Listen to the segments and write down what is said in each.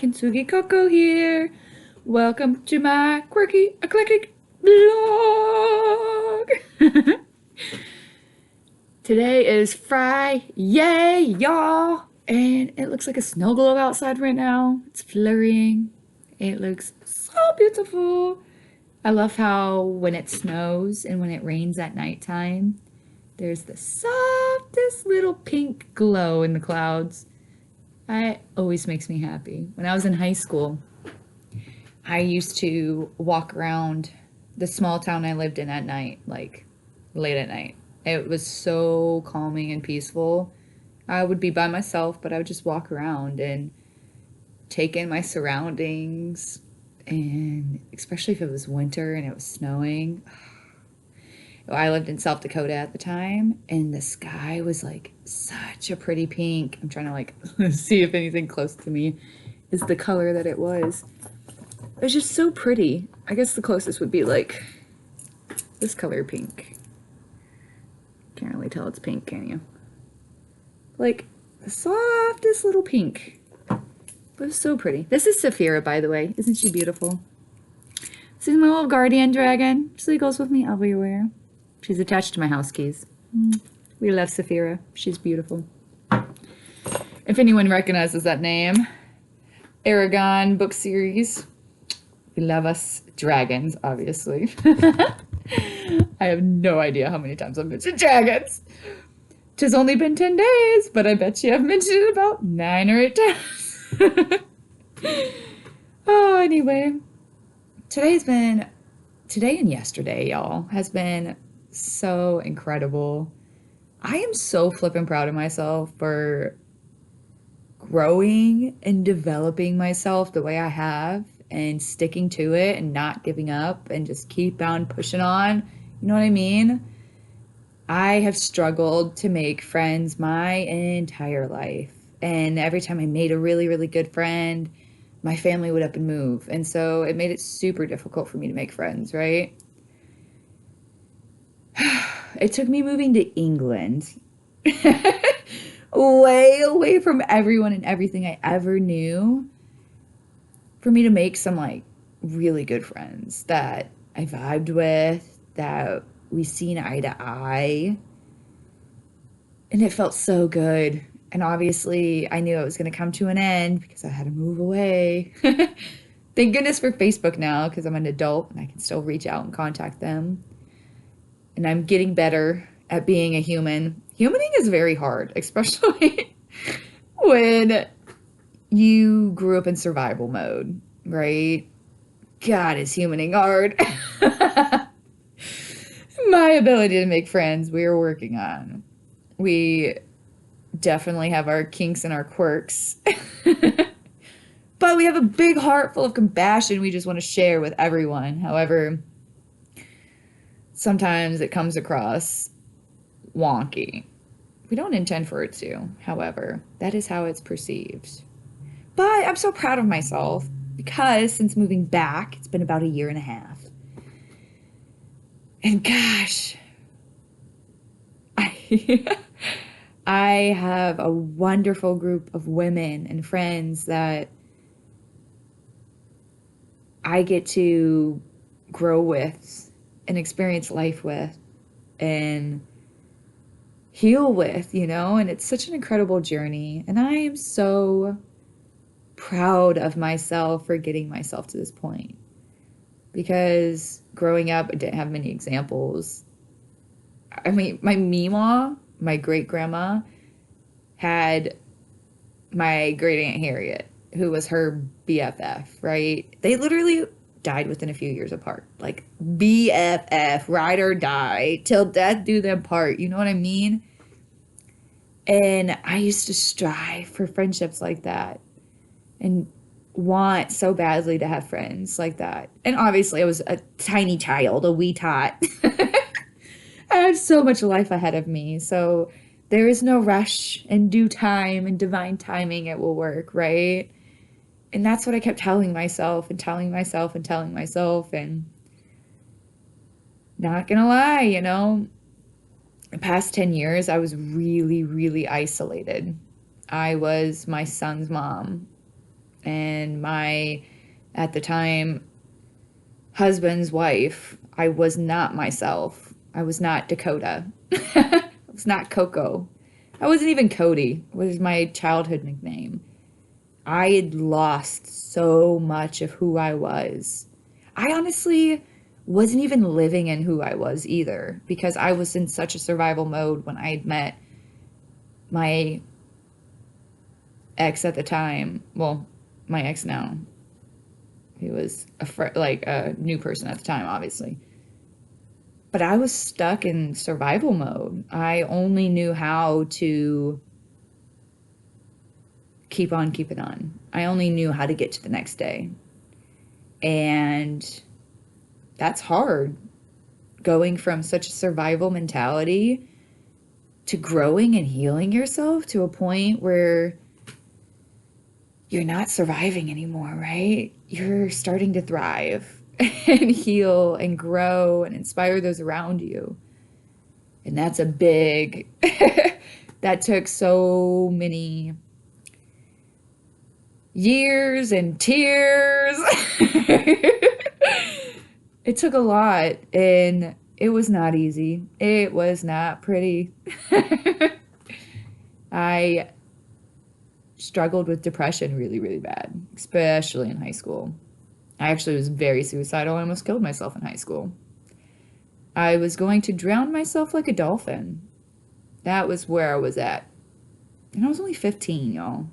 Kintsugi Koko here. Welcome to my quirky, eclectic vlog. Today is Friday, y'all, and it looks like a snow globe outside right now. It's flurrying. It looks so beautiful. I love how when it snows and when it rains at nighttime, there's the softest little pink glow in the clouds. It always makes me happy. When I was in high school, I used to walk around the small town I lived in at night, like late at night. It was so calming and peaceful. I would be by myself, but I would just walk around and take in my surroundings. And especially if it was winter and it was snowing. I lived in South Dakota at the time, and the sky was like such a pretty pink. I'm trying to like see if anything close to me is the color that it was. It was just so pretty. I guess the closest would be like this color pink. Can't really tell it's pink, can you? Like the softest little pink. It was so pretty. This is Saphira, by the way. Isn't she beautiful? This is my little guardian dragon. She goes with me everywhere. She's attached to my house keys. We love Saphira. She's beautiful. If anyone recognizes that name, Aragon book series. We love us dragons, obviously. I have no idea how many times I've mentioned dragons. Tis only been 10 days, but I bet you I've mentioned it about 9 or 8 times. Oh, anyway. Today and yesterday, y'all, has been so incredible. I am so flippin' proud of myself for growing and developing myself the way I have and sticking to it and not giving up and just keep on pushing on. You know what I mean? I have struggled to make friends my entire life. And every time I made a really, really good friend, my family would up and move. And so it made it super difficult for me to make friends, right? It took me moving to England way away from everyone and everything I ever knew for me to make some like really good friends that I vibed with, that we seen eye to eye. And it felt so good. And obviously I knew it was going to come to an end because I had to move away. Thank goodness for Facebook now because I'm an adult and I can still reach out and contact them. And I'm getting better at being a human. Humaning is very hard, especially when you grew up in survival mode, right? God, is humaning hard. My ability to make friends, we are working on. We definitely have our kinks and our quirks. But we have a big heart full of compassion we just want to share with everyone. However, sometimes it comes across wonky. We don't intend for it to, however. That is how it's perceived. But I'm so proud of myself because since moving back, it's been about 1.5 years. And gosh, I have a wonderful group of women and friends that I get to grow with and experience life with and heal with, you know, and it's such an incredible journey. And I am so proud of myself for getting myself to this point because growing up, I didn't have many examples. I mean, my Meemaw, my great grandma, had my great Aunt Harriet, who was her BFF, right? They literally died within a few years apart. Like BFF, ride or die, till death do them part. You know what I mean? And I used to strive for friendships like that and want so badly to have friends like that. And obviously I was a tiny child, a wee tot. I have so much life ahead of me. So there is no rush. In due time and divine timing, it will work, right? And that's what I kept telling myself and telling myself and telling myself. And not gonna lie, you know, the past 10 years, I was really, really isolated. I was my son's mom. And my, at the time, husband's wife, I was not myself. I was not Dakota. I was not Coco. I wasn't even Cody, was my childhood nickname. I had lost so much of who I was. I honestly wasn't even living in who I was either because I was in such a survival mode when I had met my ex at the time. Well, my ex now. He was like a new person at the time, obviously. But I was stuck in survival mode. I only knew how to keep on keeping on. I only knew how to get to the next day. And that's hard. Going from such a survival mentality to growing and healing yourself to a point where you're not surviving anymore, right? You're starting to thrive and heal and grow and inspire those around you. And that's a big, that took so many years and tears. It took a lot and it was not easy. It was not pretty. I struggled with depression really, really bad, especially in high school. I actually was very suicidal. I almost killed myself in high school. I was going to drown myself like a dolphin. That was where I was at. And I was only 15, y'all.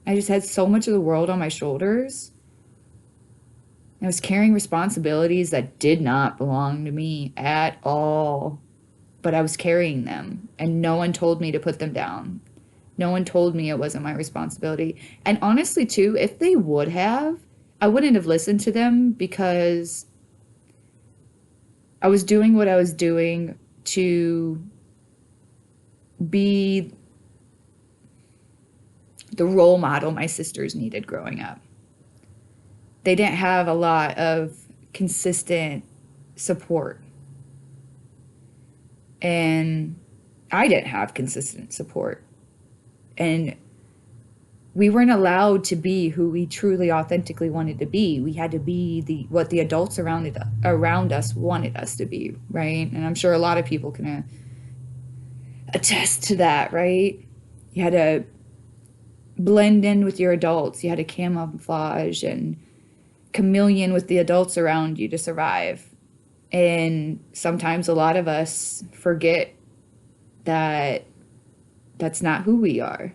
I just had so much of the world on my shoulders. I was carrying responsibilities that did not belong to me at all. But I was carrying them, and no one told me to put them down. No one told me it wasn't my responsibility. And honestly, too, if they would have, I wouldn't have listened to them because I was doing what I was doing to be the role model my sisters needed growing up. They didn't have a lot of consistent support. And I didn't have consistent support. And we weren't allowed to be who we truly authentically wanted to be. We had to be what the adults around us wanted us to be, right? And I'm sure a lot of people can attest to that, right? You had to blend in with your adults. You had to camouflage and chameleon with the adults around you to survive. And sometimes a lot of us forget that that's not who we are.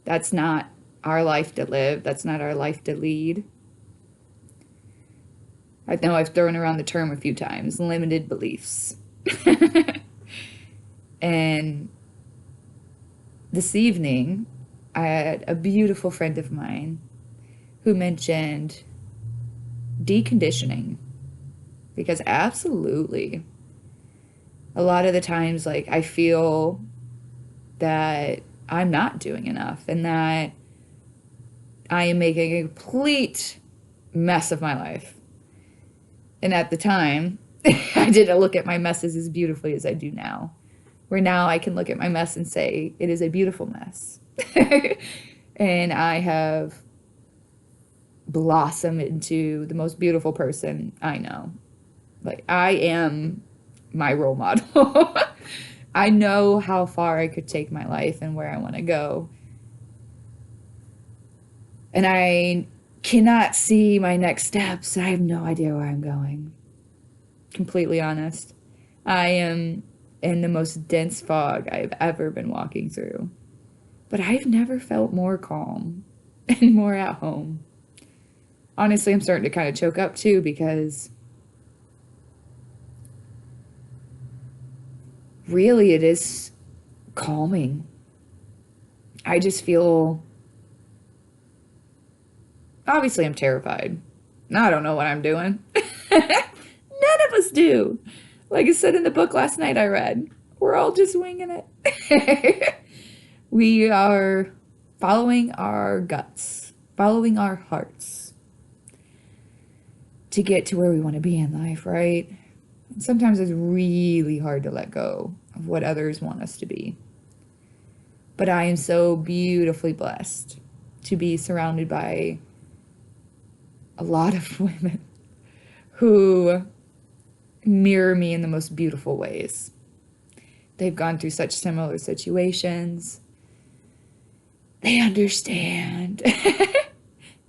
That's not our life to live. That's not our life to lead. I know I've thrown around the term a few times, limited beliefs. And this evening, I had a beautiful friend of mine who mentioned deconditioning. Because absolutely, a lot of the times, like, I feel that I'm not doing enough and that I am making a complete mess of my life. And at the time, I didn't look at my messes as beautifully as I do now. Where now I can look at my mess and say, it is a beautiful mess. And I have blossomed into the most beautiful person I know. Like, I am my role model. I know how far I could take my life and where I want to go. And I cannot see my next steps. I have no idea where I'm going. Completely honest. I am in the most dense fog I've ever been walking through. But I've never felt more calm and more at home. Honestly, I'm starting to kind of choke up too because really it is calming. I just feel, obviously I'm terrified. I don't know what I'm doing. None of us do. Like I said in the book last night I read, we're all just winging it. We are following our guts, following our hearts to get to where we want to be in life, right? And sometimes it's really hard to let go of what others want us to be. But I am so beautifully blessed to be surrounded by a lot of women who mirror me in the most beautiful ways. They've gone through such similar situations. They understand.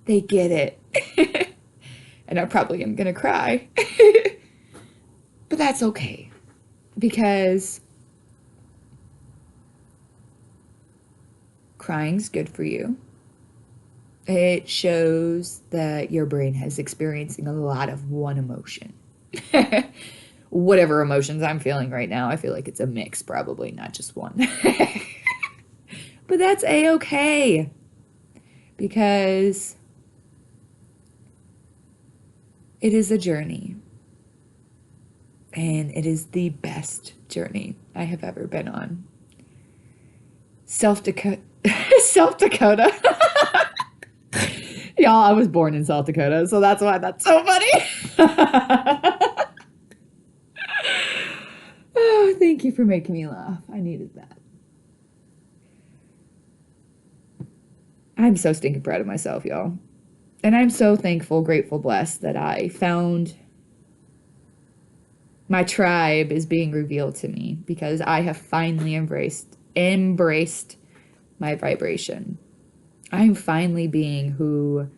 They get it. And I probably am gonna cry. But that's okay. Because crying's good for you. It shows that your brain has experiencing a lot of one emotion. Whatever emotions I'm feeling right now, I feel like it's a mix, probably, not just one. But that's a-okay. Because it is a journey. And it is the best journey I have ever been on. South Dakota. Y'all, I was born in South Dakota, so that's why that's so funny. Oh, thank you for making me laugh. I needed that. I'm so stinking proud of myself, y'all. And I'm so thankful, grateful, blessed that I found my tribe is being revealed to me because I have finally embraced my vibration. I'm finally being who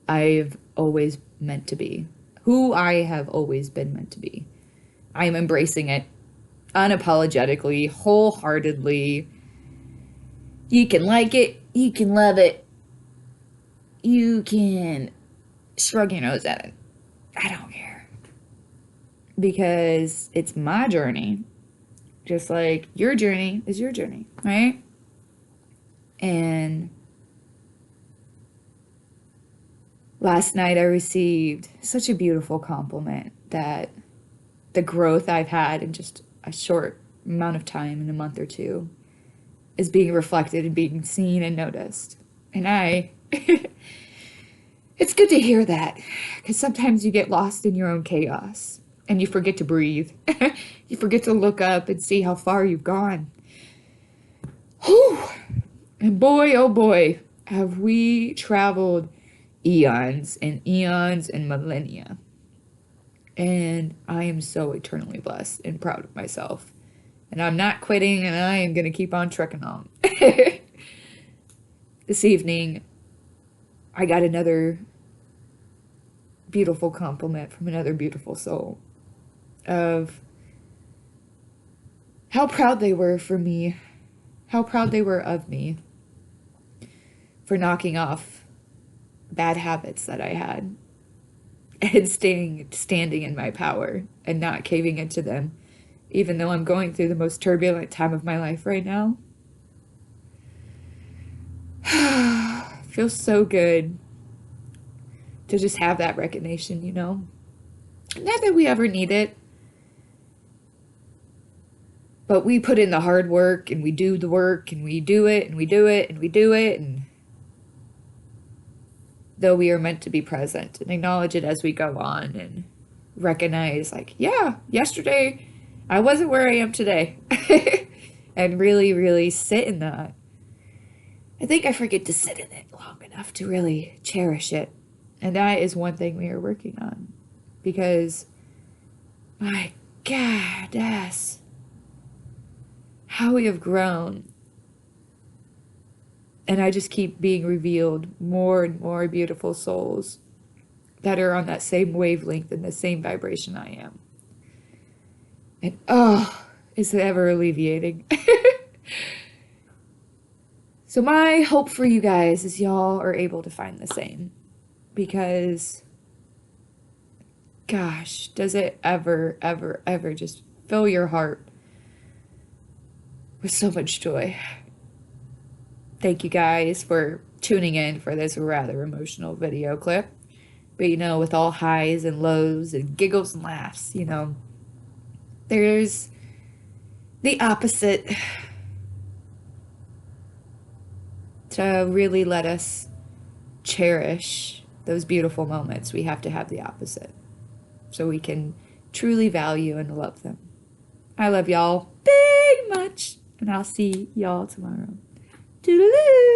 I've always meant to be, who I have always been meant to be. I'm embracing it unapologetically, wholeheartedly. You can like it, you can love it, you can shrug your nose at it. I don't care. Because it's my journey, just like your journey is your journey, right? And last night I received such a beautiful compliment that the growth I've had in just a short amount of time, in a month or two, is being reflected and being seen and noticed. And it's good to hear that, because sometimes you get lost in your own chaos and you forget to breathe. You forget to look up and see how far you've gone. Whew. And boy, oh boy, have we traveled eons and eons and millennia. And I am so eternally blessed and proud of myself. And I'm not quitting, and I am going to keep on trekking on. This evening, I got another beautiful compliment from another beautiful soul of how proud they were for me, how proud they were of me for knocking off bad habits that I had and standing in my power and not caving into them, even though I'm going through the most turbulent time of my life right now. Feels so good to just have that recognition, you know? Not that we ever need it, but we put in the hard work and we do the work and we do it and we do it and we do it. And though we are meant to be present and acknowledge it as we go on and recognize, like, yeah, yesterday I wasn't where I am today. And really, really sit in that. I think I forget to sit in it long enough to really cherish it. And that is one thing we are working on. Because, my God, that's how we have grown. And I just keep being revealed more and more beautiful souls that are on that same wavelength and the same vibration I am. And oh, it's ever alleviating. So my hope for you guys is y'all are able to find the same. Because, gosh, does it ever, ever, ever just fill your heart with so much joy. Thank you guys for tuning in for this rather emotional video clip. But, you know, with all highs and lows and giggles and laughs, you know, there's the opposite to really let us cherish those beautiful moments. We have to have the opposite so we can truly value and love them. I love y'all big much, and I'll see y'all tomorrow. Toodaloo!